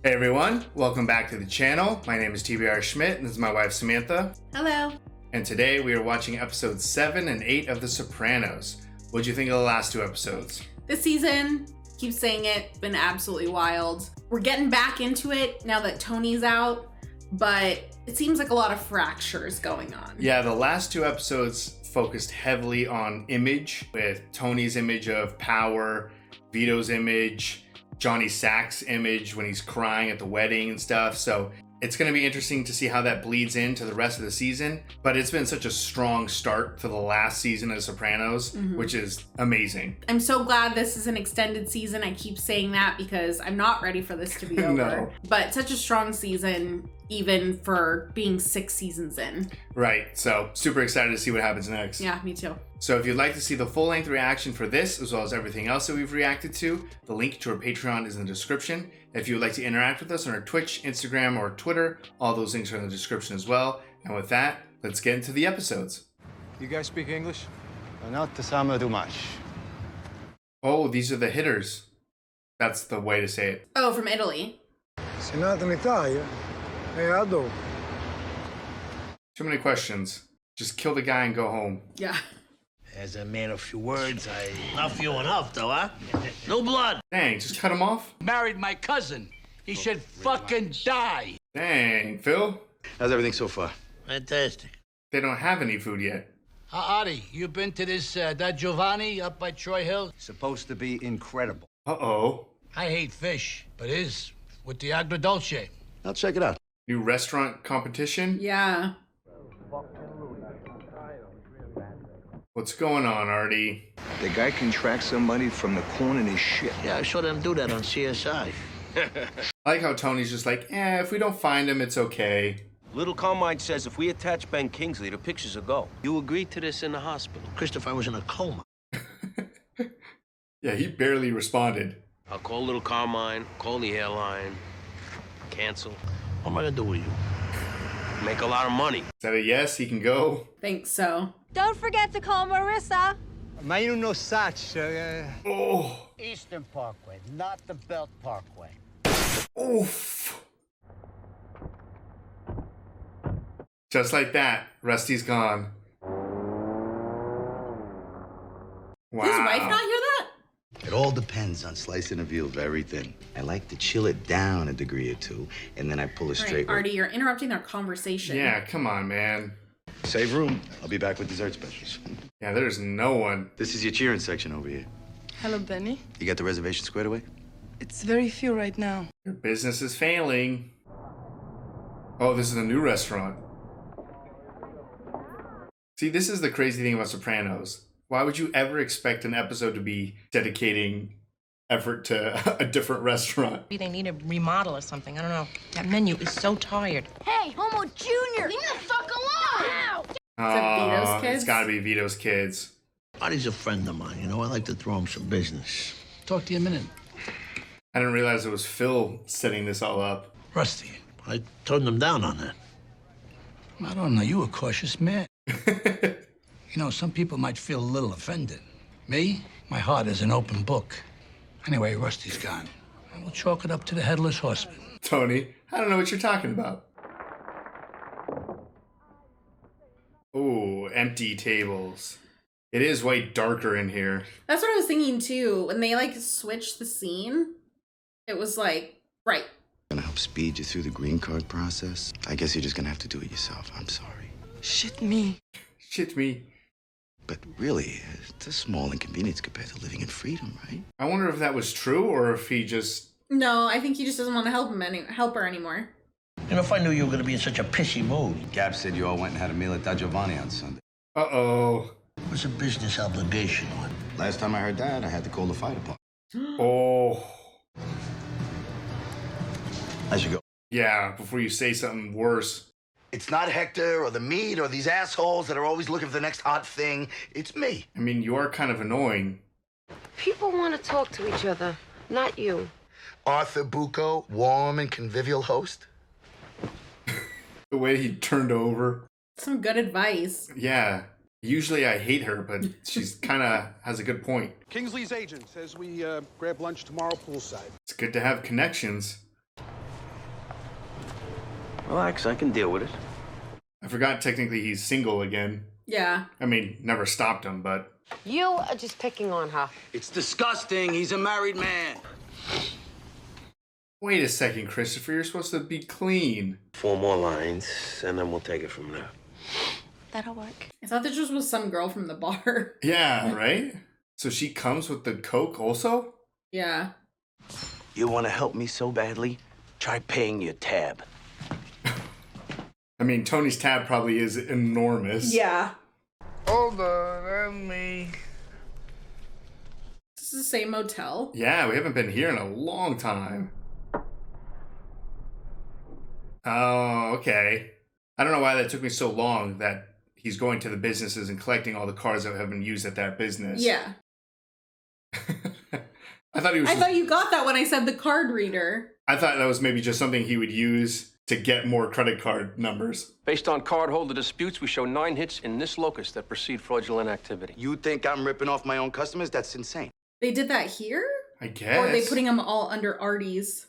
Hey everyone, welcome back to the channel. My name is TBR Schmitt and this is my wife Samantha. Hello. And today we are watching episodes 7 and 8 of The Sopranos. What'd you think of the last two episodes? This season, keep saying it, been absolutely wild. We're getting back into it now that Tony's out, but it seems like a lot of fractures going on. Yeah, the last two episodes focused heavily on image, with Tony's image of power, Vito's image, Johnny Sack's image when he's crying at the wedding and stuff. So it's going to be interesting to see how that bleeds into the rest of the season. But it's been such a strong start to the last season of Sopranos, which is amazing. I'm so glad this is an extended season. I keep saying that because I'm not ready for this to be over. No. But such a strong season, even for being 6 seasons in. Right. So super excited to see what happens next. Yeah, me too. So if you'd like to see the full-length reaction for this, as well as everything else that we've reacted to, the link to our Patreon is in the description. If you would like to interact with us on our Twitch, Instagram, or Twitter, all those links are in the description as well. And with that, let's get into the episodes. You guys speak English? Not too much. Oh, these are the hitters. That's the way to say it. Oh, from Italy. Sei nato in Italia? E dove? Too many questions. Just kill the guy and go home. Yeah. As a man of few words, Not few enough, though, huh? No blood. Dang, just cut him off? Married my cousin. He should fucking die. Dang, Phil? How's everything so far? Fantastic. They don't have any food yet. Adi, you been to this, Da Giovanni up by Troy Hill? Supposed to be incredible. Uh-oh. I hate fish, but is with the agrodolce. I'll check it out. New restaurant competition? Yeah. What's going on, Artie? The guy can track somebody from the corn in his shit. Yeah, I saw them do that on CSI. I like how Tony's just like, if we don't find him, it's okay. Little Carmine says if we attach Ben Kingsley, the pictures will go. You agreed to this in the hospital. Christopher was in a coma. Yeah, he barely responded. I'll call Little Carmine, call the airline, cancel. What am I gonna do with you? Make a lot of money. Is that a yes? He can go? Think so. Don't forget to call Marissa. Ma io non saccio. Oh. Eastern Parkway, not the Belt Parkway. Oof. Just like that, Rusty's gone. Wow. His wife not hear that? It all depends on slicing a veal very thin. I like to chill it down a degree or two, and then I pull it All straight. right, Artie, you're interrupting their conversation. Yeah, come on, man. Save room. I'll be back with dessert specials. Yeah, there's no one. This is your cheering section over here. Hello, Benny. You got the reservation squared away? It's very few right now. Your business is failing. Oh, this is a new restaurant. See, this is the crazy thing about Sopranos. Why would you ever expect an episode to be dedicating effort to a different restaurant? They need a remodel or something. I don't know. That menu is so tired. Hey, Homo Jr. Leave me the fuck alone! Ow! Vito's kids? It's gotta be Vito's kids. Artie's a friend of mine, you know. I like to throw him some business. Talk to you in a minute. I didn't realize it was Phil setting this all up. Rusty, I turned him down on that. I don't know. You a cautious man. You know, some people might feel a little offended. Me, my heart is an open book. Anyway, Rusty's gone. And we'll chalk it up to the headless horseman. Tony, I don't know what you're talking about. Ooh, empty tables. It is way darker in here. That's what I was thinking too. When they like switched the scene, it was like, right. Gonna help speed you through the green card process? I guess you're just gonna have to do it yourself. I'm sorry. Shit me. Shit me. But really, it's a small inconvenience compared to living in freedom, right? I wonder if that was true or if he just... No, I think he just doesn't want to help her anymore. You know, if I knew you were gonna be in such a pissy mood. Gab said you all went and had a meal at Da Giovanni on Sunday. Uh-oh. What's a business obligation on? Last time I heard that, I had to call the fire department. Oh. I should go. Yeah, before you say something worse. It's not Hector or the meat or these assholes that are always looking for the next hot thing. It's me. I mean, you are kind of annoying. People want to talk to each other, not you. Arthur Bucco, warm and convivial host. The way he turned over. Some good advice. Yeah. Usually I hate her, but she's kind of has a good point. Kingsley's agent says we grab lunch tomorrow poolside. It's good to have connections. Relax, I can deal with it. I forgot technically he's single again. Yeah. I mean, never stopped him, but... You are just picking on her. It's disgusting. He's a married man. Wait a second, Christopher. You're supposed to be clean. 4 more lines, and then we'll take it from there. That'll work. I thought this just was some girl from the bar. Yeah, right? So she comes with the Coke also? Yeah. You want to help me so badly? Try paying your tab. I mean, Tony's tab probably is enormous. Yeah. Hold on, that's me. This is the same motel. Yeah, we haven't been here in a long time. Oh, okay. I don't know why that took me so long that he's going to the businesses and collecting all the cards that have been used at that business. Yeah. I thought he was. I thought you got that when I said the card reader. I thought that was maybe just something he would use to get more credit card numbers. Based on cardholder disputes, we show 9 hits in this locus that precede fraudulent activity. You think I'm ripping off my own customers? That's insane. They did that here? I guess. Or are they putting them all under Artie's?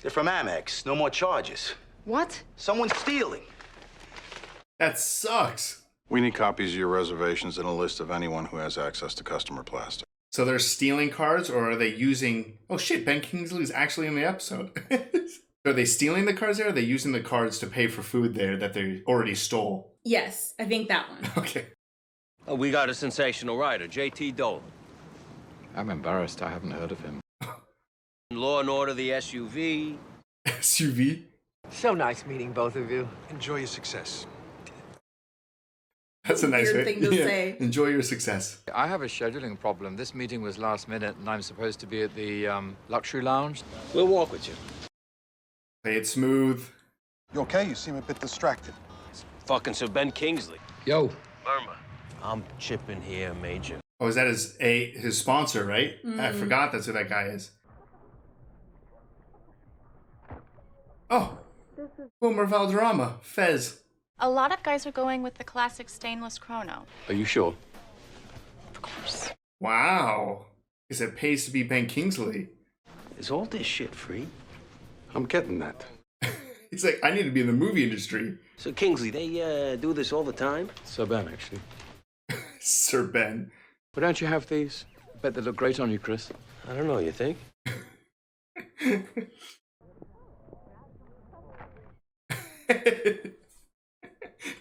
They're from Amex. No more charges. What? Someone's stealing. That sucks. We need copies of your reservations and a list of anyone who has access to customer plastic. So they're stealing cards, or are they using... Oh shit, Ben Kingsley's actually in the episode. Are they stealing the cards there, or are they using the cards to pay for food there that they already stole? Yes, I think that one. Okay. Oh, we got a sensational writer, J.T. Dolan. I'm embarrassed. I haven't heard of him. Law and Order, the SUV. SUV? So nice meeting both of you. Enjoy your success. That's a nice Weird way. thing to say. Enjoy your success. I have a scheduling problem. This meeting was last minute, and I'm supposed to be at the luxury lounge. We'll walk with you. Play it smooth. You okay? You seem a bit distracted. Fucking Sir Ben Kingsley. Yo. Burma. I'm chipping here, Major. Oh, is that his sponsor, right? I forgot that's who that guy is. Oh, Boomer Valderrama, Fez. A lot of guys are going with the classic stainless chrono. Are you sure? Of course. Wow. Because it pays to be Ben Kingsley. Is all this shit free? I'm getting that. He's like, I need to be in the movie industry. So, Kingsley, they do this all the time? Sir Ben, actually. Sir Ben. Why don't you have these? I bet they look great on you, Chris. I don't know, you think?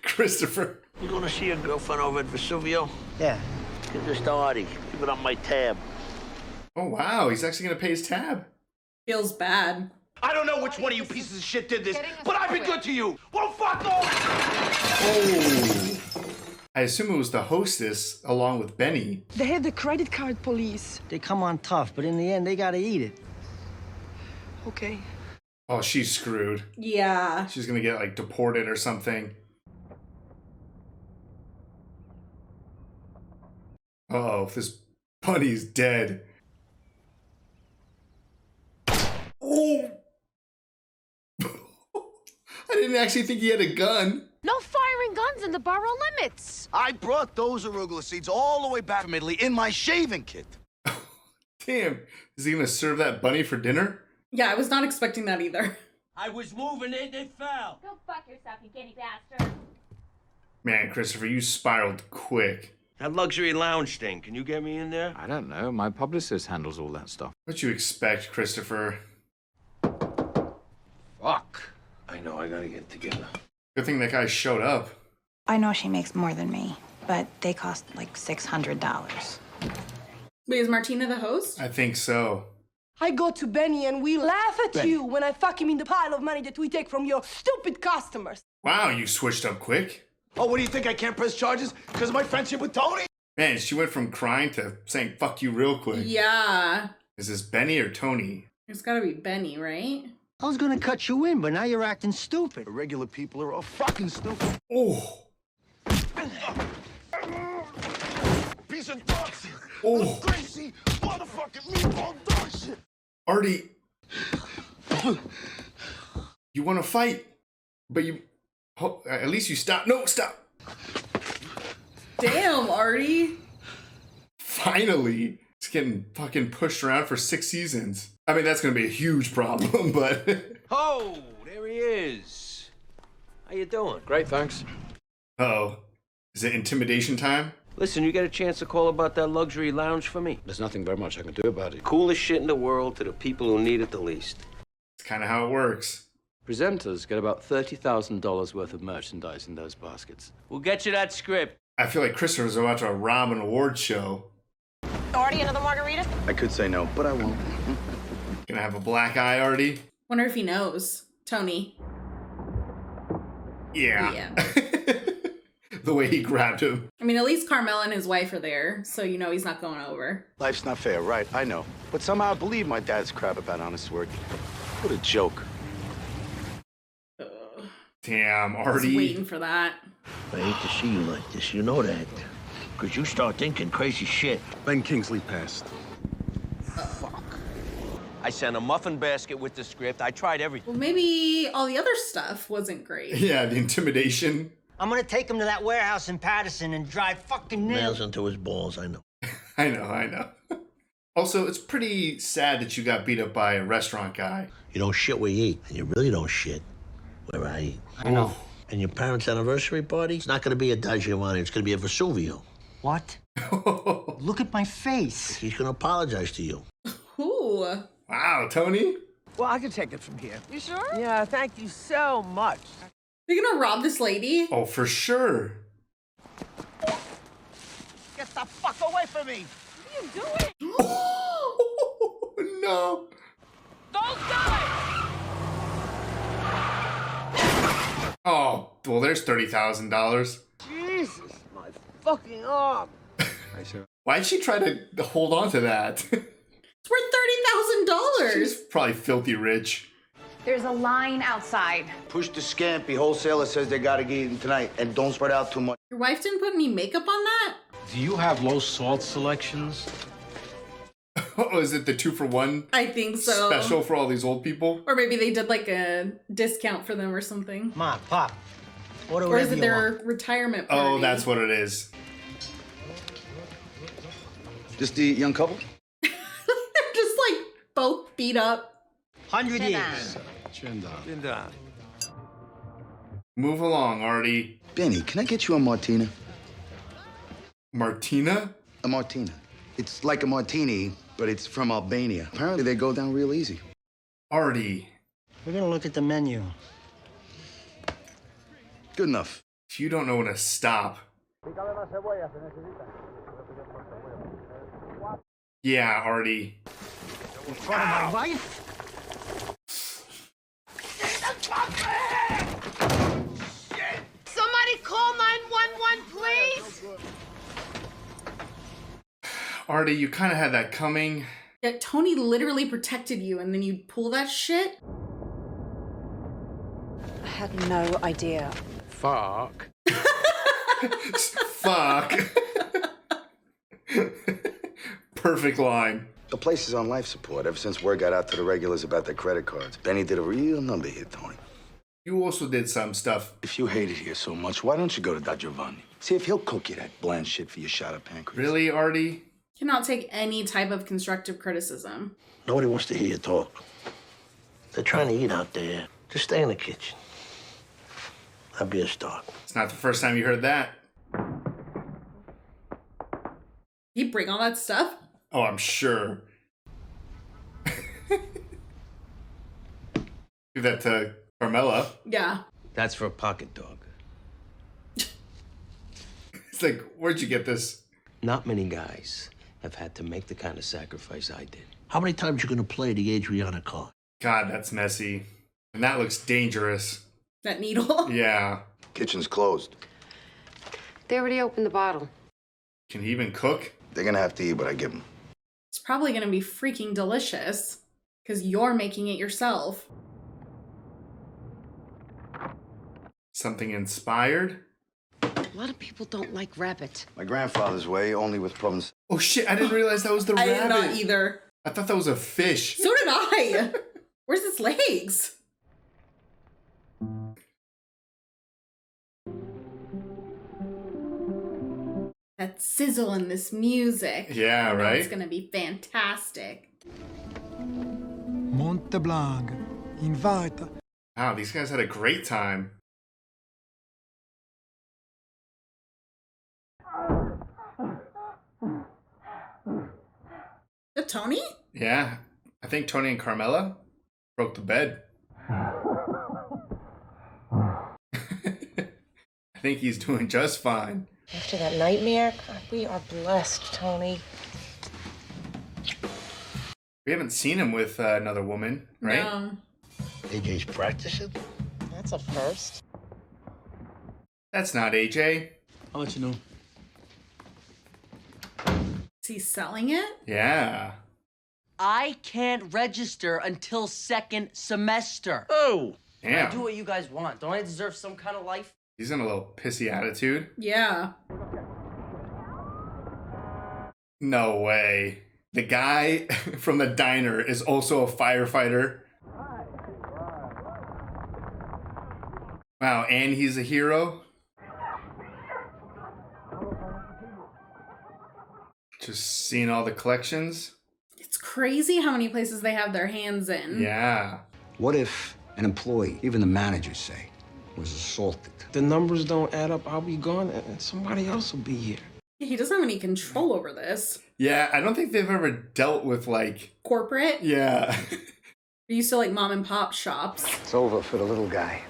Christopher. You gonna see your girlfriend over at Vesuvio? Yeah. Give this to Artie. Give it on my tab. Oh, wow. He's actually going to pay his tab. Feels bad. I don't know which one of you pieces of shit did this, but I've been good to you. Well, fuck off! Oh. I assume it was the hostess along with Benny. They have the credit card police. They come on tough, but in the end, they gotta eat it. Okay. Oh, she's screwed. Yeah. She's going to get, like, deported or something. Uh-oh, if this bunny's dead. Oh! I didn't actually think he had a gun. No firing guns in the borough limits. I brought those arugula seeds all the way back from Italy in my shaving kit. Damn. Is he going to serve that bunny for dinner? Yeah, I was not expecting that either. I was moving it, they fell. Go fuck yourself, you guinea bastard. Man, Christopher, you spiraled quick. That luxury lounge thing, can you get me in there? I don't know. My publicist handles all that stuff. What you expect, Christopher? Fuck. I know, I gotta get together. Good thing that guy showed up. I know she makes more than me, but they cost like $600. Wait, is Martina the host? I think so. I go to Benny and we laugh at you when I fuck him in the pile of money that we take from your stupid customers. Wow, you switched up quick. Oh, what do you think? I can't press charges because of my friendship with Tony? Man, she went from crying to saying fuck you real quick. Yeah. Is this Benny or Tony? It's gotta be Benny, right? I was gonna cut you in, but now you're acting stupid. Regular people are all fucking stupid. Oh. Piece of dog shit. Oh. Crazy motherfucking meatball dog shit. Artie. You want to fight, but you... Oh, at least you stop. No, stop. Damn, Artie. Finally. It's getting fucking pushed around for 6 seasons. I mean, that's going to be a huge problem, but... Oh, there he is. How you doing? Great, thanks. Uh-oh. Is it intimidation time? Listen, you get a chance to call about that luxury lounge for me? There's nothing very much I can do about it. Coolest shit in the world to the people who need it the least. It's kind of how it works. Presenters get about $30,000 worth of merchandise in those baskets. We'll get you that script. I feel like Christopher's about to rob an award show. Artie, another margarita? I could say no, but I won't. Gonna have a black eye, Artie? Wonder if he knows. Tony. Yeah. The way he grabbed him. I mean, at least Carmel and his wife are there, so you know he's not going over. Life's not fair, right? I know. But somehow I believe my dad's crap about honest work. What a joke. Damn, I was Artie. waiting for that. I hate to see you like this, you know that. Because you start thinking crazy shit. Ben Kingsley passed. I sent a muffin basket with the script. I tried everything. Well, maybe all the other stuff wasn't great. Yeah, the intimidation. I'm gonna take him to that warehouse in Patterson and drive fucking Nails into his balls, I know. I know. Also, it's pretty sad that you got beat up by a restaurant guy. You don't shit where you eat, and you really don't shit where I eat. I know. And your parents' anniversary party, it's not gonna be a Di Giovanni, it's gonna be a Vesuvio. What? Look at my face. He's gonna apologize to you. Ooh. Wow, Tony. Well, I can take it from here. You sure? Yeah, thank you so much. You're gonna rob this lady? Oh, for sure. Get the fuck away from me! What are you doing? No. Don't die! Oh, well, there's $30,000. Jesus, my fucking arm. Why'd she try to hold on to that? It's worth $30,000. She's probably filthy rich. There's a line outside. Push the scampi. Wholesaler says they gotta get eaten tonight. And don't spread out too much. Your wife didn't put any makeup on that? Do you have low salt selections? Oh, is it the 2-for-1 I think so. special for all these old people? Or maybe they did like a discount for them or something. Mom, Pop, Or is it their retirement party? Oh, that's what it is. Just the young couple? They're just like both beat up. 100 years. Chin down. Chin down. Move along, Artie. Benny, can I get you a martina? Martina? A martina. It's like a martini, but it's from Albania. Apparently they go down real easy. Artie. We're gonna look at the menu. Good enough. If you don't know when to stop. Yeah, Artie. In front of my wife? Somebody call 911, please. Artie, you kind of had that coming. Yeah, Tony literally protected you and then you pull that shit? I had no idea. Fuck. Fuck. Perfect line. The place is on life support ever since word got out to the regulars about their credit cards. Benny did a real number here, Tony. You also did some stuff. If you hate it here so much, why don't you go to Da Giovanni? See if he'll cook you that bland shit for your shot of pancreas. Really, Artie? Cannot take any type of constructive criticism. Nobody wants to hear you talk. They're trying to eat out there. Just stay in the kitchen. I'll be a start. It's not the first time you heard that. You bring all that stuff? Oh, I'm sure. Give that to Carmela. Yeah. That's for a pocket dog. It's like, where'd you get this? Not many guys have had to make the kind of sacrifice I did. How many times you gonna play the Adriana card? God, that's messy. And that looks dangerous. That needle? Yeah. Kitchen's closed. They already opened the bottle. Can he even cook? They're gonna have to eat what I give them. It's probably gonna be freaking delicious. Because you're making it yourself. Something inspired? A lot of people don't like rabbit. My grandfather's way, only with problems. Oh shit, I didn't realize that was the rabbit. I did not either. I thought that was a fish. So did I. Where's its legs? That sizzle in this music. Yeah, right? It's gonna be fantastic. Monte Blanc, invite. Wow, these guys had a great time. Tony? Yeah, I think Tony and Carmela broke the bed. I think he's doing just fine. After that nightmare, God, we are blessed, Tony. We haven't seen him with another woman, right? No. AJ's practicing? That's a first. That's not AJ. I'll let you know. Is he selling it? Yeah. I can't register until second semester. Oh! Damn. I do what you guys want. Don't I deserve some kind of life? He's in a little pissy attitude. Yeah. No way. The guy from the diner is also a firefighter. Wow, and he's a hero? Just seeing all the collections? It's crazy how many places they have their hands in. Yeah. What if an employee, even the manager say, was assaulted? The numbers don't add up. I'll be gone, and somebody else will be here. He doesn't have any control over this. Yeah, I don't think they've ever dealt with, like... Corporate? Yeah. They're used to, like, mom and pop shops. It's over for the little guy.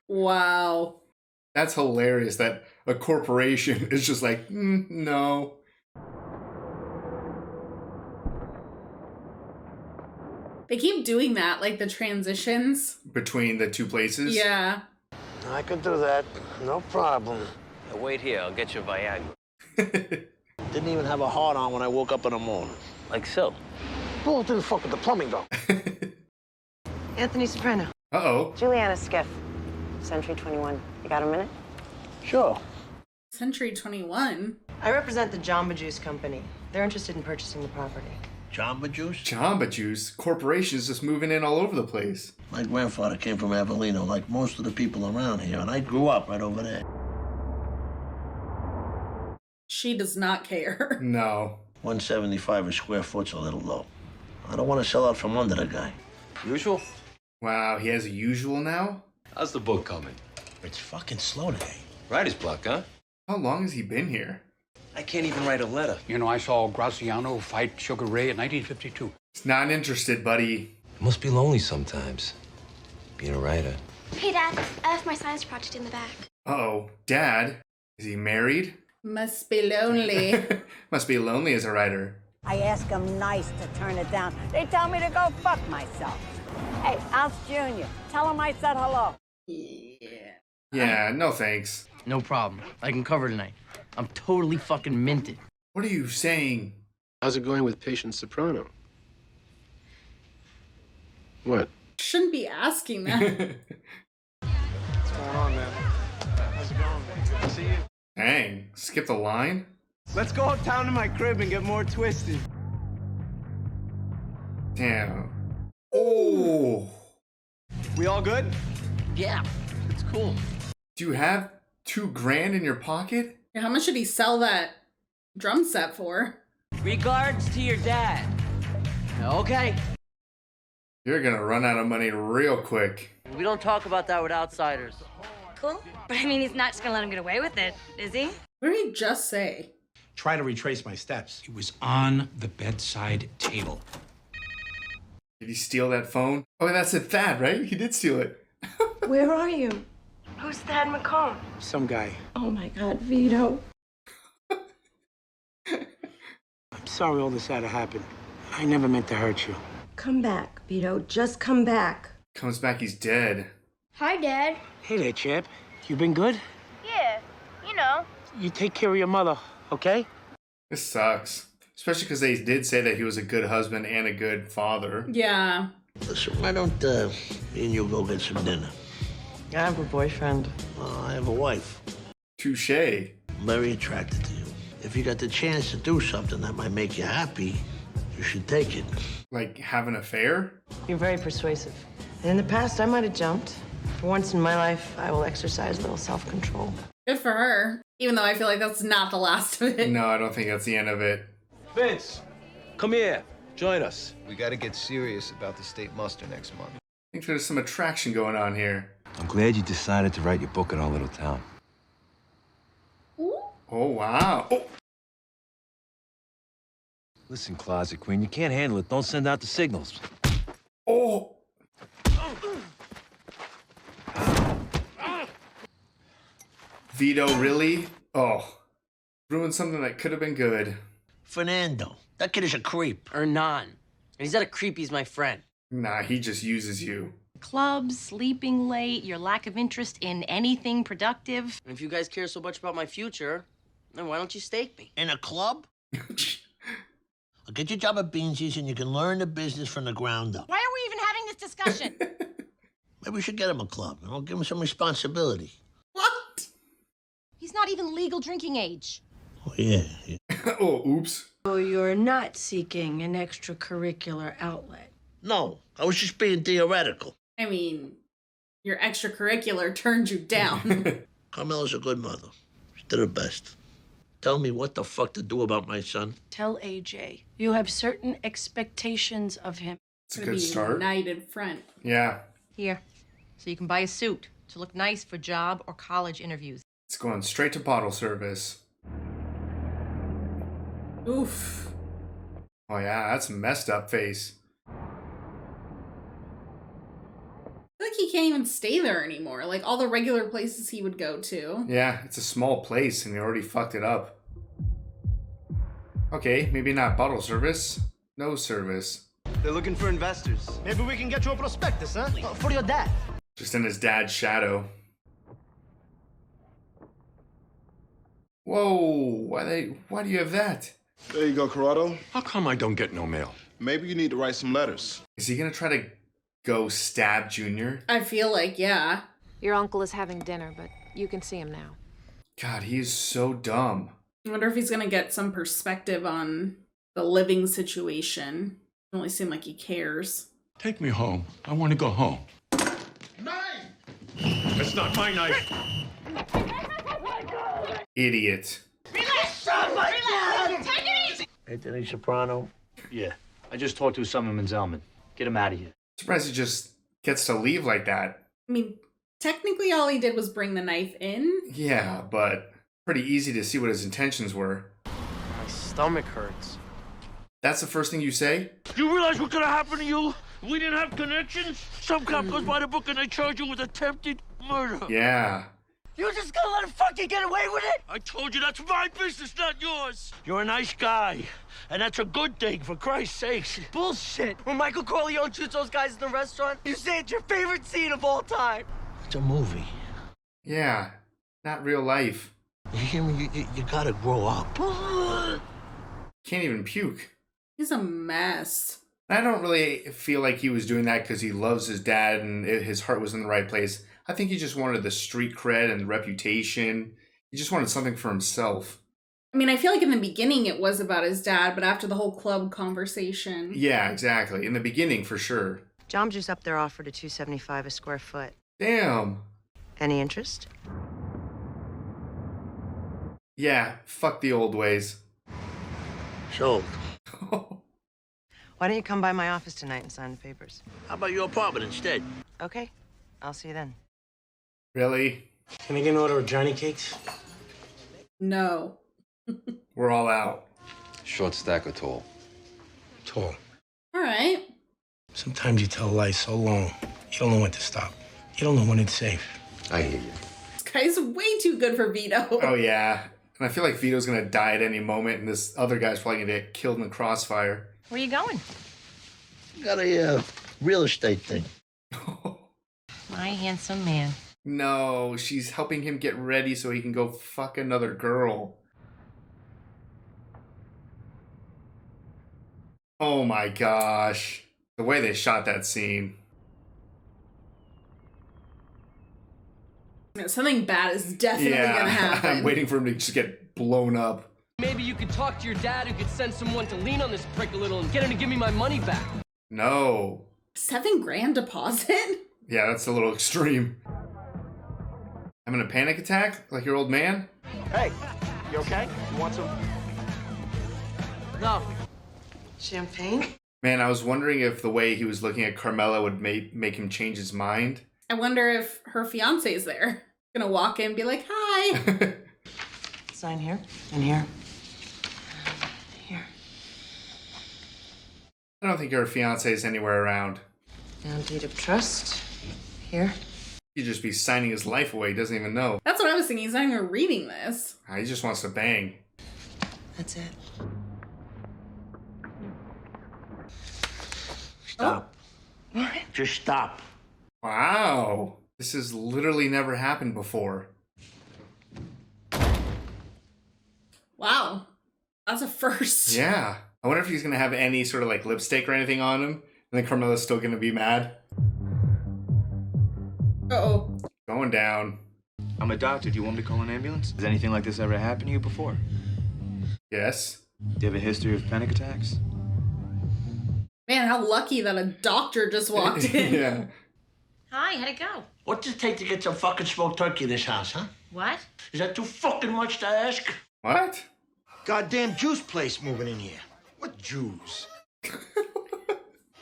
Wow. That's hilarious that a corporation is just like, no. They keep doing that, like the transitions. Between the two places? Yeah. I could do that. No problem. Now wait here, I'll get you Viagra. Didn't even have a hard on when I woke up in the morning. Like so. Bull didn't fuck with the plumbing, though. Anthony Soprano. Uh-oh. Juliana Skiff. Century 21. You got a minute? Sure. Century 21. I represent the Jamba Juice Company. They're interested in purchasing the property. Jamba Juice? Jamba Juice? Corporations just moving in all over the place. My grandfather came from Avellino, like most of the people around here, and I grew up right over there. She does not care. No. 175 a square foot's a little low. I don't want to sell out from under the guy. Usual? Wow, he has a usual now? How's the book coming? It's fucking slow today. Writer's block, huh? How long has he been here? I can't even write a letter. You know, I saw Graciano fight Sugar Ray in 1952. He's not interested, buddy. It must be lonely sometimes, being a writer. Hey, Dad. I left my science project in the back. Uh-oh. Dad? Is he married? Must be lonely. Must be lonely as a writer. I ask them nice to turn it down. They tell me to go fuck myself. Hey, Alf Jr., tell him I said hello. Yeah, no thanks. No problem. I can cover tonight. I'm totally fucking minted. What are you saying? How's it going with patient Soprano? What? Shouldn't be asking that. What's going on, man? How's it going? Good to see you. Dang, skip the line? Let's go uptown to my crib and get more twisted. Damn. Oh. We all good? Yeah, it's cool. Do you have $2,000 in your pocket? Yeah, how much should he sell that drum set for? Regards to your dad. Okay. You're gonna run out of money real quick. We don't talk about that with outsiders. Cool. But I mean, he's not just gonna let him get away with it, is he? What did he just say? Try to retrace my steps. It was on the bedside table. Did he steal that phone? Oh, that's it, Thad, right? He did steal it. Where are you? Who's Thad McComb? Some guy. Oh my God, Vito. I'm sorry all this had to happen. I never meant to hurt you. Come back, Vito. Just come back. Comes back, he's dead. Hi, Dad. Hey there, champ. You been good? Yeah, you know. You take care of your mother, okay? This sucks. Especially because they did say that he was a good husband and a good father. Yeah. Listen, why don't me and you go get some dinner? I have a boyfriend. I have a wife. Touche. I'm very attracted to you. If you got the chance to do something that might make you happy, you should take it. Like, have an affair? You're very persuasive. And in the past, I might have jumped. For once in my life, I will exercise a little self-control. Good for her. Even though I feel like that's not the last of it. No, I don't think that's the end of it. Vince, come here. Join us. We gotta get serious about the state muster next month. I think there's some attraction going on here. I'm glad you decided to write your book in our little town. Oh, wow. Oh. Listen, Closet Queen, you can't handle it. Don't send out the signals. Oh! Vito, really? Oh. Ruined something that could have been good. Fernando, that kid is a creep. Or none. He's not a creep, he's my friend. Nah, he just uses you. Clubs, sleeping late, your lack of interest in anything productive. And if you guys care so much about my future, then why don't you stake me? In a club? I'll get your job at Beansy's and you can learn the business from the ground up. Why are we even having this discussion? Maybe we should get him a club. I'll give him some responsibility. What? He's not even legal drinking age. Oh, yeah. Oh, oops. So you're not seeking an extracurricular outlet? No, I was just being theoretical. I mean, your extracurricular turned you down. Carmela's a good mother. She did her best. Tell me what the fuck to do about my son. Tell AJ you have certain expectations of him. It's a good start. United front. Yeah. Here, so you can buy a suit to look nice for job or college interviews. It's going straight to bottle service. Oof. Oh yeah, that's a messed up face. I feel like he can't even stay there anymore. Like all the regular places he would go to. Yeah, it's a small place and they already fucked it up. Okay, maybe not bottle service. No service. They're looking for investors. Maybe we can get you a prospectus, huh? For your dad. Just in his dad's shadow. Whoa, why do you have that? There you go, Corrado. How come I don't get no mail? Maybe you need to write some letters. Is he gonna try to go stab Junior? I feel like, yeah. Your uncle is having dinner, but you can see him now. God, he's so dumb. I wonder if he's gonna get some perspective on the living situation. Doesn't really seem like he cares. Take me home. I want to go home. Knife! It's not my knife. Idiot. Anthony Soprano? Yeah. I just talked to Summerman Zellman. Get him out of here. Surprised he just gets to leave like that. I mean, technically all he did was bring the knife in. Yeah, but pretty easy to see what his intentions were. My stomach hurts. That's the first thing you say? You realize what's gonna happen to you? We didn't have connections. Some cop goes by the book and they charge you with attempted murder. Yeah. You're just gonna let him fucking get away with it? I told you that's my business, not yours. You're a nice guy, and that's a good thing, for Christ's sakes. Bullshit. When Michael Corleone shoots those guys in the restaurant, you say it's your favorite scene of all time. It's a movie. Yeah, not real life. You hear me? You gotta grow up. Can't even puke. He's a mess. I don't really feel like he was doing that because he loves his dad and his heart was in the right place. I think he just wanted the street cred and reputation. He just wanted something for himself. I mean, I feel like in the beginning it was about his dad, but after the whole club conversation. Yeah, exactly. In the beginning, for sure. Jom just up their offer to $275 a square foot. Damn. Any interest? Yeah, fuck the old ways. Sold. Why don't you come by my office tonight and sign the papers? How about your apartment instead? Okay, I'll see you then. Really? Can I get an order of Johnny cakes? No. We're all out. Short stack or tall? Tall. All right. Sometimes you tell lies so long, you don't know when to stop. You don't know when it's safe. I hear you. This guy's way too good for Vito. Oh, yeah. And I feel like Vito's gonna die at any moment, and this other guy's probably gonna get killed in the crossfire. Where you going? Got a real estate thing. My handsome man. No, she's helping him get ready so he can go fuck another girl. Oh my gosh. The way they shot that scene. Something bad is definitely gonna happen. I'm waiting for him to just get blown up. Maybe you could talk to your dad who could send someone to lean on this prick a little and get him to give me my money back. No. $7 grand deposit? Yeah, that's a little extreme. Having a panic attack? Like your old man? Hey, you okay? You want some? No. Champagne? Man, I was wondering if the way he was looking at Carmela would make him change his mind. I wonder if her fiance's there. Gonna walk in and be like, hi. Sign here and here. Here. I don't think your fiance is anywhere around. Now, deed of trust. Here. He'd just be signing his life away. He doesn't even know. That's what I was thinking. He's not even reading this. He just wants to bang. That's it. Stop. What? Just stop. Wow. This has literally never happened before. Wow. That's a first. Yeah. I wonder if he's going to have any sort of like lipstick or anything on him. And then Carmela's still going to be mad. Uh-oh. Going down. I'm a doctor. Do you want me to call an ambulance? Has anything like this ever happened to you before? Yes. Do you have a history of panic attacks? Man, how lucky that a doctor just walked in. Yeah. Hi, how'd it go? What does it take to get some fucking smoked turkey in this house, huh? What? Is that too fucking much to ask? What? Goddamn juice place moving in here. What Jews?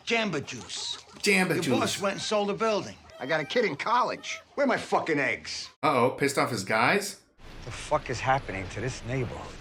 Jamba Juice. Jamba Juice. Your boss went and sold a building. I got a kid in college. Where are my fucking eggs? Uh-oh, pissed off his guys? The fuck is happening to this neighborhood?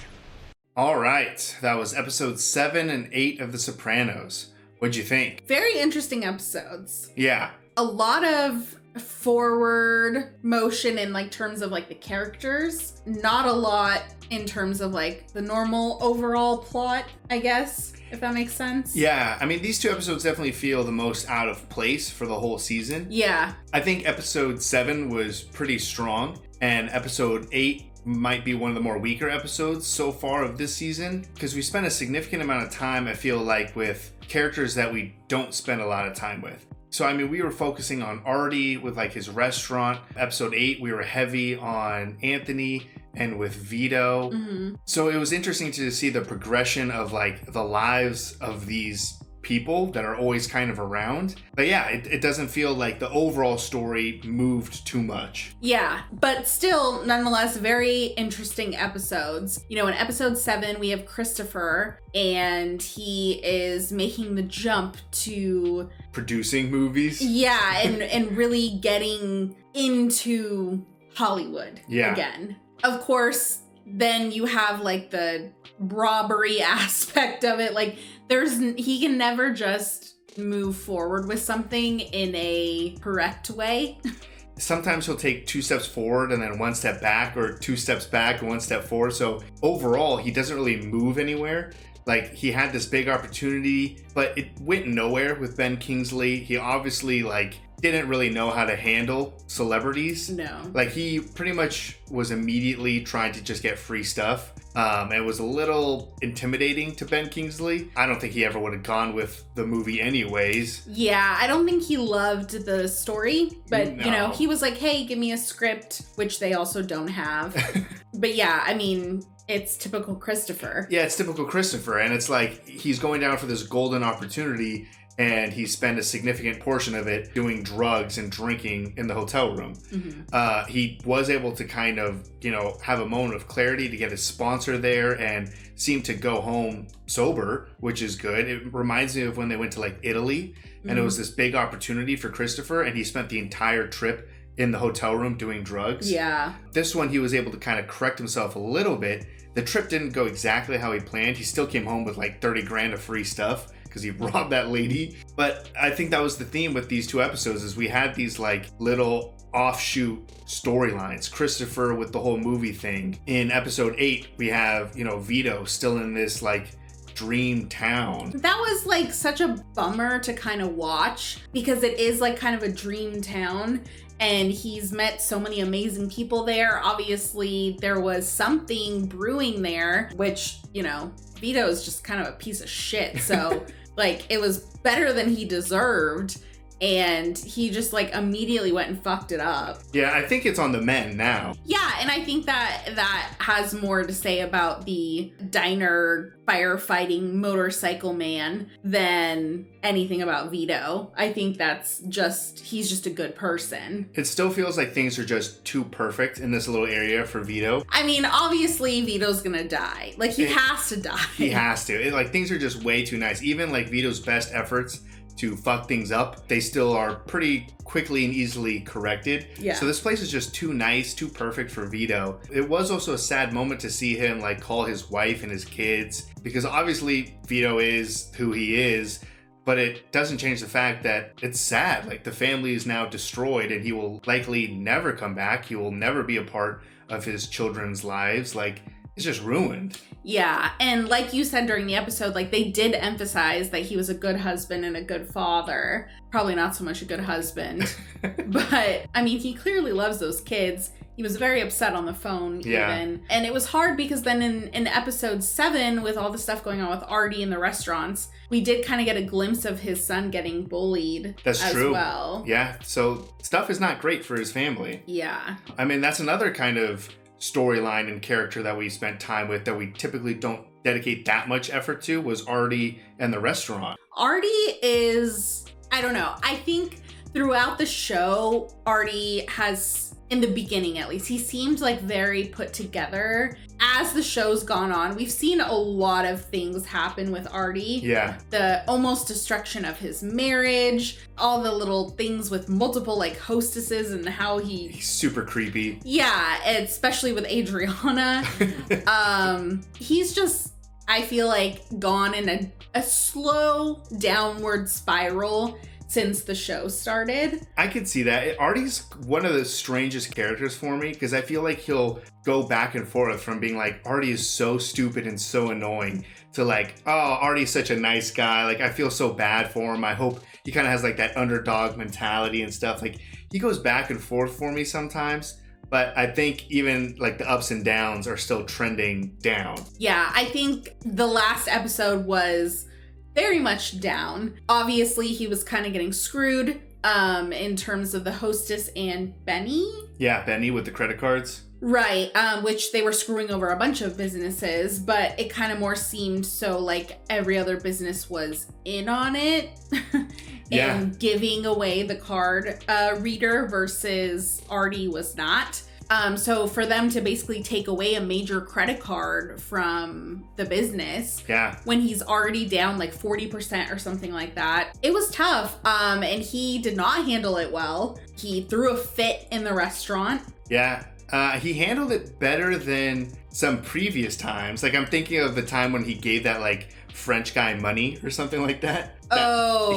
All right, that was episodes 7 and 8 of The Sopranos. What'd you think? Very interesting episodes. Yeah. A lot of forward motion in like terms of like the characters. Not a lot in terms of like the normal overall plot, I guess, if that makes sense. Yeah, I mean, these 2 episodes definitely feel the most out of place for the whole season. Yeah. I think episode 7 was pretty strong, and episode 8 might be one of the more weaker episodes so far of this season, because we spent a significant amount of time, I feel like, with characters that we don't spend a lot of time with. So, I mean, we were focusing on Artie with like his restaurant. Episode 8, we were heavy on Anthony and with Vito. Mm-hmm. So it was interesting to see the progression of like the lives of these people that are always kind of around. But yeah, it doesn't feel like the overall story moved too much. Yeah, but still, nonetheless, very interesting episodes. You know, in episode 7, we have Christopher, and he is making the jump to producing movies. Yeah, and really getting into Hollywood again. Of course, then you have like the robbery aspect of it. Like he can never just move forward with something in a correct way. Sometimes he'll take 2 steps forward and then 1 step back, or 2 steps back and 1 step forward. So overall, he doesn't really move anywhere. Like, he had this big opportunity, but it went nowhere with Ben Kingsley. He obviously like didn't really know how to handle celebrities. No. Like, he pretty much was immediately trying to just get free stuff. It was a little intimidating to Ben Kingsley. I don't think he ever would have gone with the movie anyways. Yeah, I don't think he loved the story, but No. you know, he was like, hey, give me a script, which they also don't have. But yeah, I mean, it's typical Christopher. Yeah, it's typical Christopher, and it's like he's going down for this golden opportunity, and he spent a significant portion of it doing drugs and drinking in the hotel room. Mm-hmm. He was able to kind of, you know, have a moment of clarity to get his sponsor there and seem to go home sober, which is good. It reminds me of when they went to like Italy, and it was this big opportunity for Christopher, and he spent the entire trip in the hotel room doing drugs. Yeah. This one, he was able to kind of correct himself a little bit. The trip didn't go exactly how he planned. He still came home with like 30 grand of free stuff because he robbed that lady. But I think that was the theme with these 2 episodes, is we had these like little offshoot storylines. Christopher with the whole movie thing. In episode 8, we have, you know, Vito still in this like dream town. That was like such a bummer to kind of watch, because it is like kind of a dream town. And he's met so many amazing people there. Obviously, there was something brewing there, which, you know, Vito is just kind of a piece of shit. So, like, it was better than he deserved. And he just, like, immediately went and fucked it up. Yeah, I think it's on the men now. Yeah, and I think that has more to say about the diner firefighting motorcycle man than anything about Vito. I think he's just a good person. It still feels like things are just too perfect in this little area for Vito. I mean, obviously Vito's gonna die. Like, he has to die. He has to. Like, things are just way too nice. Even like Vito's best efforts to fuck things up, they still are pretty quickly and easily corrected. Yeah. So this place is just too nice, too perfect for Vito. It was also a sad moment to see him like call his wife and his kids, because obviously Vito is who he is, But it doesn't change the fact that it's sad. Like, the family is now destroyed and he will likely never come back. He will never be a part of his children's lives. Like, it's just ruined. Yeah, and like you said during the episode, like, they did emphasize that he was a good husband and a good father. Probably not so much a good husband. But, I mean, he clearly loves those kids. He was very upset on the phone, even. And it was hard because then in episode 7, with all the stuff going on with Artie in the restaurants, we did kind of get a glimpse of his son getting bullied. That's true. Well. Yeah, so stuff is not great for his family. Yeah. I mean, that's another kind of storyline and character that we spent time with that we typically don't dedicate that much effort to, was Artie and the restaurant. Artie is, I don't know, I think throughout the show, Artie has, in the beginning at least, he seemed like very put together. As the show's gone on, we've seen a lot of things happen with Artie. Yeah. The almost destruction of his marriage, all the little things with multiple like hostesses and how he's super creepy. Yeah, especially with Adriana. He's just, I feel like, gone in a slow downward spiral since the show started. I could see that. Artie's one of the strangest characters for me, because I feel like he'll go back and forth from being like, Artie is so stupid and so annoying, to like, oh, Artie's such a nice guy. Like, I feel so bad for him. I hope he kind of has like that underdog mentality and stuff. Like, he goes back and forth for me sometimes. But I think even like the ups and downs are still trending down. Yeah, I think the last episode was very much down. Obviously, he was kind of getting screwed in terms of the hostess and Benny. Yeah, Benny with the credit cards. Right, which they were screwing over a bunch of businesses, but it kind of more seemed so like every other business was in on it and giving away the card reader versus Artie was not. So for them to basically take away a major credit card from the business, when he's already down like 40% or something like that, it was tough. And he did not handle it well. He threw a fit in the restaurant. Yeah. He handled it better than some previous times. Like, I'm thinking of the time when he gave that like French guy money or something like that.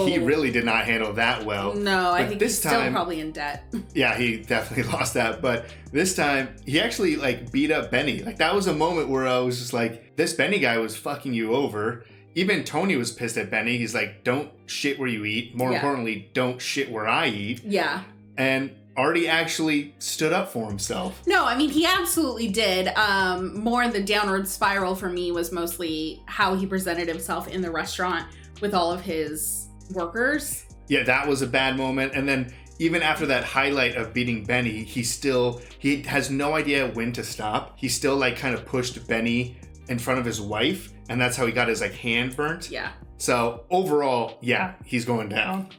He really did not handle that well. No, I think he's still probably in debt. Yeah, he definitely lost that. But this time, he actually like beat up Benny. Like, that was a moment where I was just like, this Benny guy was fucking you over. Even Tony was pissed at Benny. He's like, don't shit where you eat. More importantly, don't shit where I eat. Yeah. And Artie actually stood up for himself. No, I mean, he absolutely did. More the downward spiral for me was mostly how he presented himself in the restaurant with all of his workers. Yeah, that was a bad moment. And then even after that highlight of beating Benny, he has no idea when to stop. He still like kind of pushed Benny in front of his wife, and that's how he got his like hand burnt. Yeah. So overall, yeah, he's going down.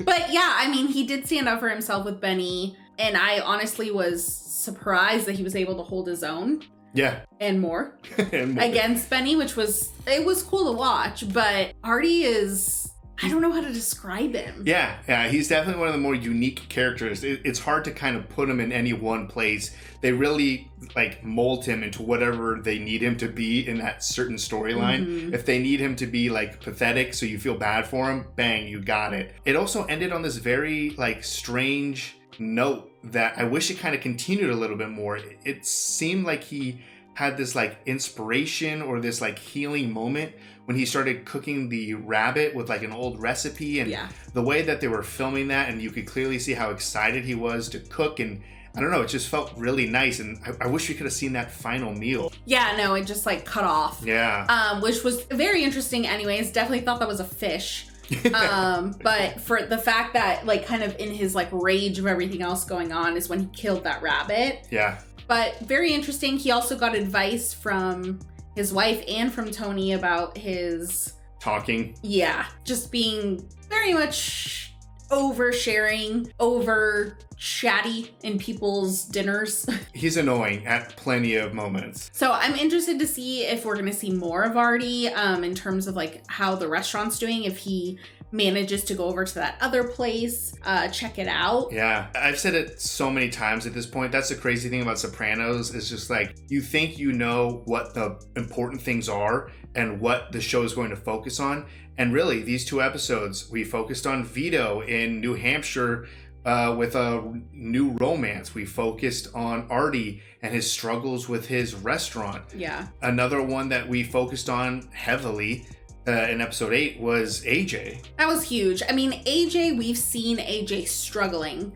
But yeah, I mean, he did stand up for himself with Benny, and I honestly was surprised that he was able to hold his own. Yeah. And more. Against Benny, it was cool to watch, but Artie is, I don't know how to describe him. Yeah, he's definitely one of the more unique characters. It's hard to kind of put him in any one place. They really like mold him into whatever they need him to be in that certain storyline. Mm-hmm. If they need him to be like pathetic so you feel bad for him, bang, you got it. It also ended on this very like strange note that I wish it kind of continued a little bit more. It seemed like he had this like inspiration or this like healing moment when he started cooking the rabbit with like an old recipe, and the way that they were filming that, and you could clearly see how excited he was to cook, and I don't know, it just felt really nice, and I wish we could have seen that final meal. Yeah, no, it just like cut off. Yeah. Which was very interesting anyways. Definitely thought that was a fish. But for the fact that like kind of in his like rage of everything else going on is when he killed that rabbit. Yeah. But very interesting. He also got advice from his wife and from Tony about his talking. Yeah. Just being very much oversharing, over chatty in people's dinners. He's annoying at plenty of moments. So I'm interested to see if we're going to see more of Artie in terms of like how the restaurant's doing, if he manages to go over to that other place, check it out. Yeah, I've said it so many times at this point. That's the crazy thing about Sopranos, is just like, you think you know what the important things are and what the show is going to focus on. And really, these 2 episodes, we focused on Vito in New Hampshire with a new romance. We focused on Artie and his struggles with his restaurant. Yeah. Another one that we focused on heavily in episode 8 was AJ. That was huge. I mean, AJ, we've seen AJ struggling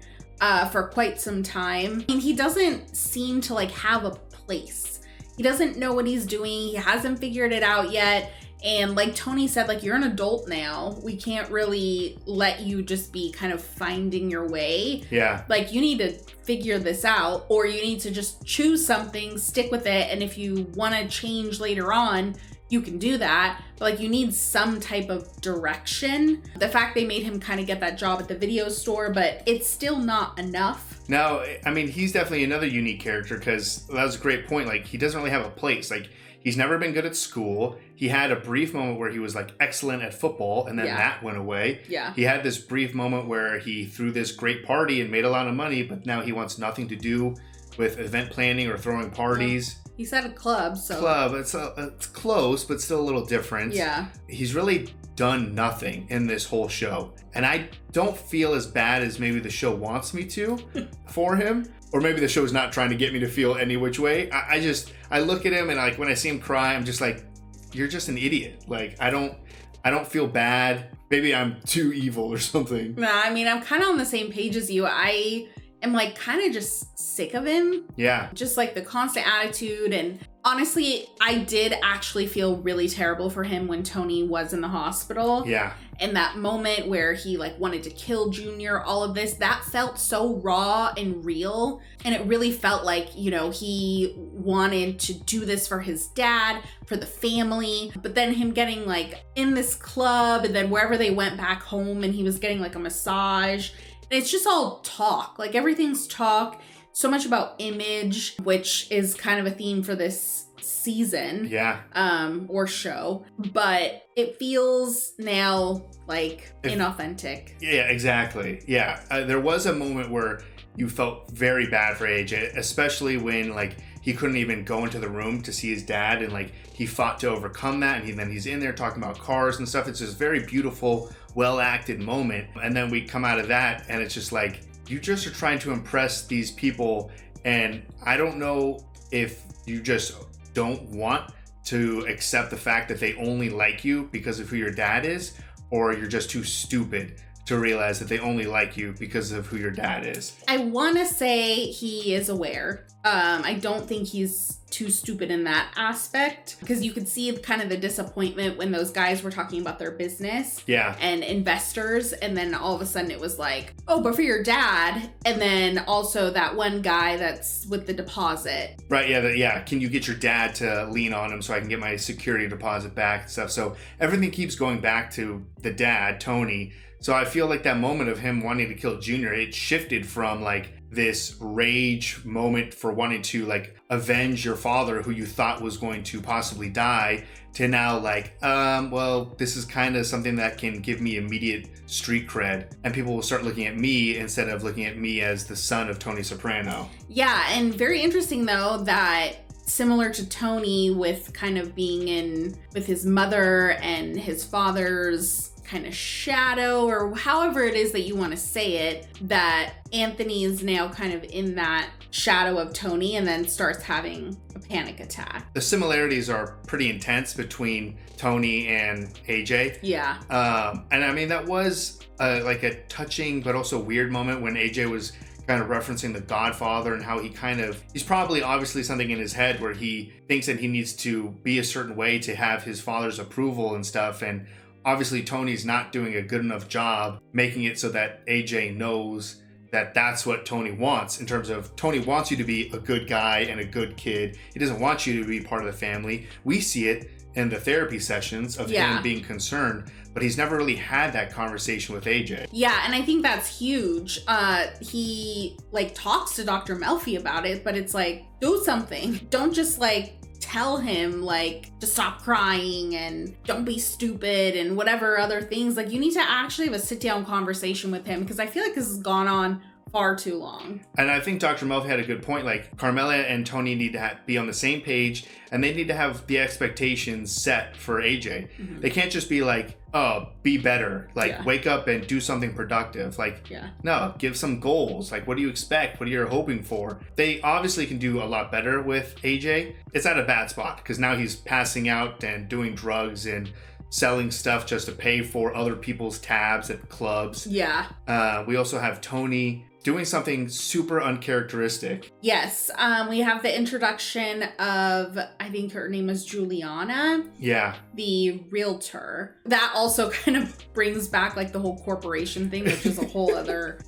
for quite some time. I mean, he doesn't seem to like have a place. He doesn't know what he's doing. He hasn't figured it out yet. And like Tony said, like, you're an adult now. We can't really let you just be kind of finding your way. Yeah. Like, you need to figure this out, or you need to just choose something, stick with it. And if you want to change later on, you can do that. But like, you need some type of direction. The fact they made him kind of get that job at the video store, but it's still not enough. Now, I mean, he's definitely another unique character, because that was a great point. Like, he doesn't really have a place. Like, he's never been good at school. He had a brief moment where he was like excellent at football, and then that went away. Yeah. He had this brief moment where he threw this great party and made a lot of money, but now he wants nothing to do with event planning or throwing parties. He's at a club, so... Club, it's close, but still a little different. Yeah. He's really done nothing in this whole show. And I don't feel as bad as maybe the show wants me to for him. Or maybe the show's not trying to get me to feel any which way. I look at him, and like when I see him cry, I'm just like, you're just an idiot. Like, I don't feel bad. Maybe I'm too evil or something. Nah, I mean, I'm kind of on the same page as you. I am like kind of just sick of him. Yeah. Just like the constant attitude. And honestly, I did actually feel really terrible for him when Tony was in the hospital. Yeah. And that moment where he like wanted to kill Junior, all of this, that felt so raw and real. And it really felt like, you know, he wanted to do this for his dad, for the family. But then him getting like in this club, and then wherever they went back home, and he was getting like a massage. And it's just all talk. Like, everything's talk. So much about image, which is kind of a theme for this season. Yeah. Or show. But it feels now like inauthentic. Yeah, exactly. Yeah. There was a moment where you felt very bad for AJ, especially when like he couldn't even go into the room to see his dad, and like he fought to overcome that, and then he's in there talking about cars and stuff. It's this very beautiful, well acted moment. And then we come out of that, and it's just like, you just are trying to impress these people, and I don't know if you just don't want to accept the fact that they only like you because of who your dad is, or you're just too stupid to realize that they only like you because of who your dad is. I want to say he is aware. I don't think he's too stupid in that aspect, because you could see kind of the disappointment when those guys were talking about their business and investors, and then all of a sudden it was like, oh, but for your dad. And then also that one guy that's with the deposit. Right, yeah. Can you get your dad to lean on him so I can get my security deposit back and stuff? So everything keeps going back to the dad, Tony. So I feel like that moment of him wanting to kill Junior, it shifted from like this rage moment for wanting to like avenge your father who you thought was going to possibly die, to now like, well, this is kind of something that can give me immediate street cred, and people will start looking at me instead of looking at me as the son of Tony Soprano. Yeah, and very interesting though that similar to Tony, with kind of being in with his mother and his father's kind of shadow, or however it is that you want to say it, that Anthony is now kind of in that shadow of Tony, and then starts having a panic attack. The similarities are pretty intense between Tony and AJ. Yeah. And I mean, that was like a touching but also weird moment when AJ was kind of referencing The Godfather, and how he's probably obviously something in his head where he thinks that he needs to be a certain way to have his father's approval and stuff. And obviously Tony's not doing a good enough job making it so that AJ knows that that's what Tony wants, in terms of Tony wants you to be a good guy and a good kid. He doesn't want you to be part of the family. We see it in the therapy sessions of him being concerned, but he's never really had that conversation with AJ. Yeah, and I think that's huge. He like talks to Dr. Melfi about it, but it's like, do something. Don't just like tell him, like, to stop crying and don't be stupid and whatever other things. Like, you need to actually have a sit-down conversation with him, because I feel like this has gone on far too long. And I think Dr. Melfi had a good point. Like, Carmela and Tony need to be on the same page, and they need to have the expectations set for AJ. Mm-hmm. They can't just be like, oh, be better. Like, wake up and do something productive. Like, no, give some goals. Like, what do you expect? What are you hoping for? They obviously can do a lot better with AJ. It's at a bad spot, because now he's passing out and doing drugs and selling stuff just to pay for other people's tabs at clubs. Yeah. We also have Tony doing something super uncharacteristic. Yes. We have the introduction of, I think her name is Juliana. Yeah. The realtor. That also kind of brings back like the whole corporation thing, which is a whole other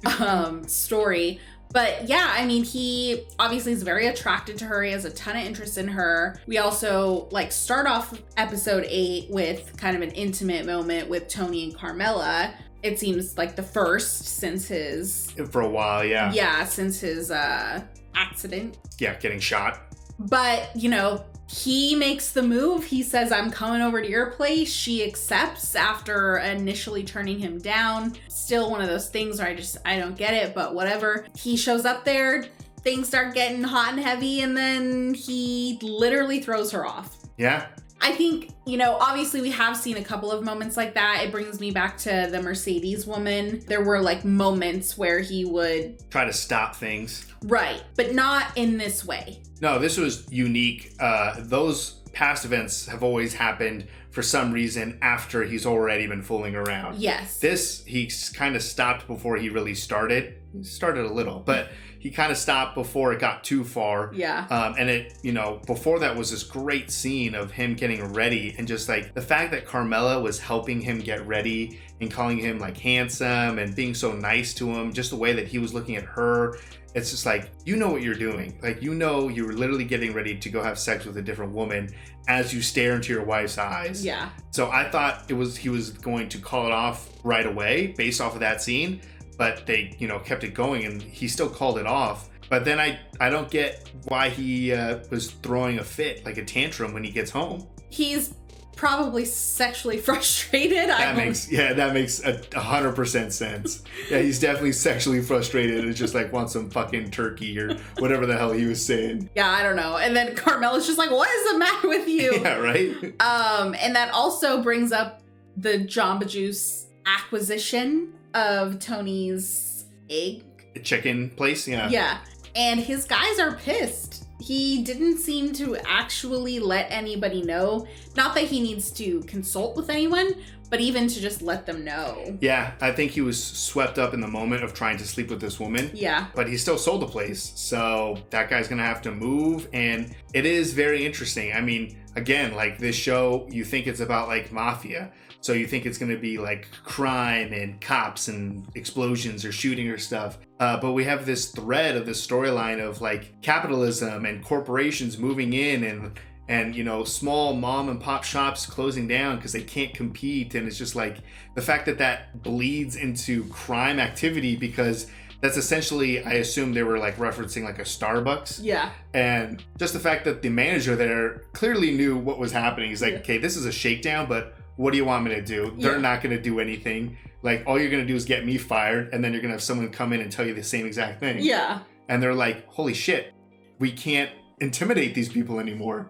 story. But yeah, I mean, he obviously is very attracted to her. He has a ton of interest in her. We also like start off episode 8 with kind of an intimate moment with Tony and Carmela. It seems like the first since his... For a while, yeah. Yeah, since his accident. Yeah, getting shot. But, you know, he makes the move. He says, I'm coming over to your place. She accepts after initially turning him down. Still one of those things where I don't get it, but whatever. He shows up there, things start getting hot and heavy, and then he literally throws her off. Yeah. I think, you know, obviously we have seen a couple of moments like that. It brings me back to the Mercedes woman. There were like moments where he would try to stop things. Right. But not in this way. No, this was unique. Those past events have always happened for some reason after he's already been fooling around. Yes. This, he kind of stopped before he really started. He started a little, but he kind of stopped before it got too far. Yeah. And it, you know, before that was this great scene of him getting ready, and just like the fact that Carmela was helping him get ready and calling him like handsome and being so nice to him, just the way that he was looking at her. It's just like, you know what you're doing. Like, you know, you're literally getting ready to go have sex with a different woman as you stare into your wife's eyes. Yeah. So I thought he was going to call it off right away based off of that scene, but they, you know, kept it going and he still called it off. But then I don't get why he was throwing a fit, like a tantrum when he gets home. He's probably sexually frustrated. That makes 100% sense. Yeah, he's definitely sexually frustrated and just like wants some fucking turkey or whatever the hell he was saying. Yeah, I don't know. And then Carmela's just like, what is the matter with you? Yeah, right? And that also brings up the Jamba Juice acquisition of Tony's egg. Chicken place, yeah. Yeah. And his guys are pissed. He didn't seem to actually let anybody know. Not that he needs to consult with anyone, but even to just let them know. Yeah, I think he was swept up in the moment of trying to sleep with this woman. Yeah. But he still sold the place. So that guy's going to have to move. And it is very interesting. I mean, again, like this show, you think it's about like mafia. So you think it's going to be like crime and cops and explosions or shooting or stuff. But we have this thread of this storyline of like capitalism and corporations moving in and you know, small mom and pop shops closing down because they can't compete. And it's just like the fact that bleeds into crime activity, because that's essentially, I assume they were like referencing like a Starbucks. Yeah. And just the fact that the manager there clearly knew what was happening. He's like, okay, this is a shakedown, but what do you want me to do? They're not going to do anything. Like, all you're going to do is get me fired, and then you're going to have someone come in and tell you the same exact thing. Yeah. And they're like, holy shit, we can't intimidate these people anymore.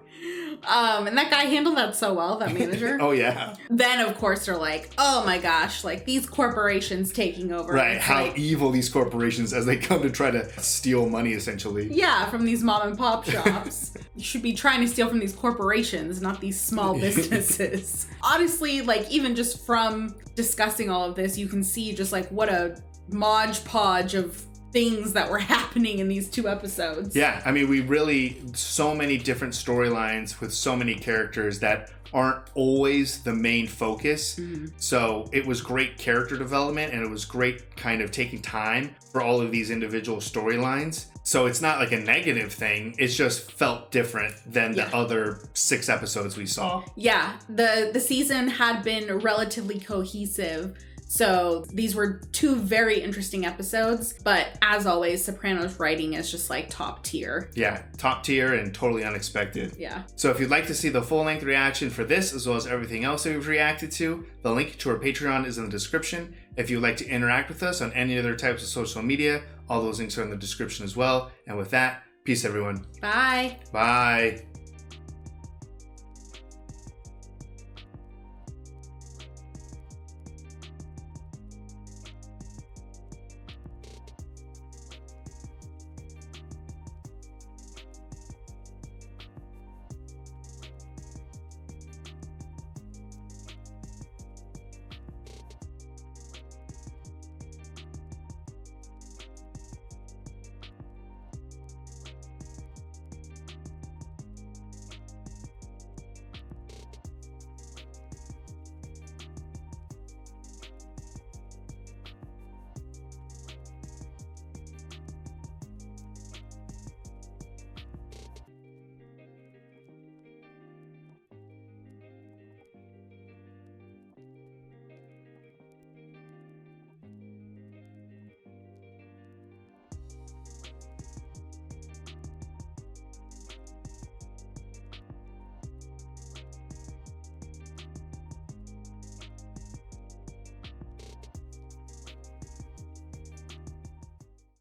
And that guy handled that so well, that manager. Oh, yeah. Then, of course, they're like, oh my gosh, like these corporations taking over. Right, how like, evil these corporations as they come to try to steal money, essentially. Yeah, from these mom and pop shops. You should be trying to steal from these corporations, not these small businesses. Honestly, like even just from discussing all of this, you can see just like what a Mod Podge of things that were happening in these 2 episodes. Yeah, I mean, we really, so many different storylines with so many characters that aren't always the main focus. Mm-hmm. So it was great character development, and it was great kind of taking time for all of these individual storylines. So it's not like a negative thing. It's just felt different than the other 6 episodes we saw. Yeah, the season had been relatively cohesive So these were 2 very interesting episodes, but as always, Sopranos writing is just like top tier. Yeah, top tier and totally unexpected. Yeah. So if you'd like to see the full-length reaction for this, as well as everything else that we've reacted to, the link to our Patreon is in the description. If you'd like to interact with us on any other types of social media, all those links are in the description as well. And with that, peace everyone. Bye. Bye.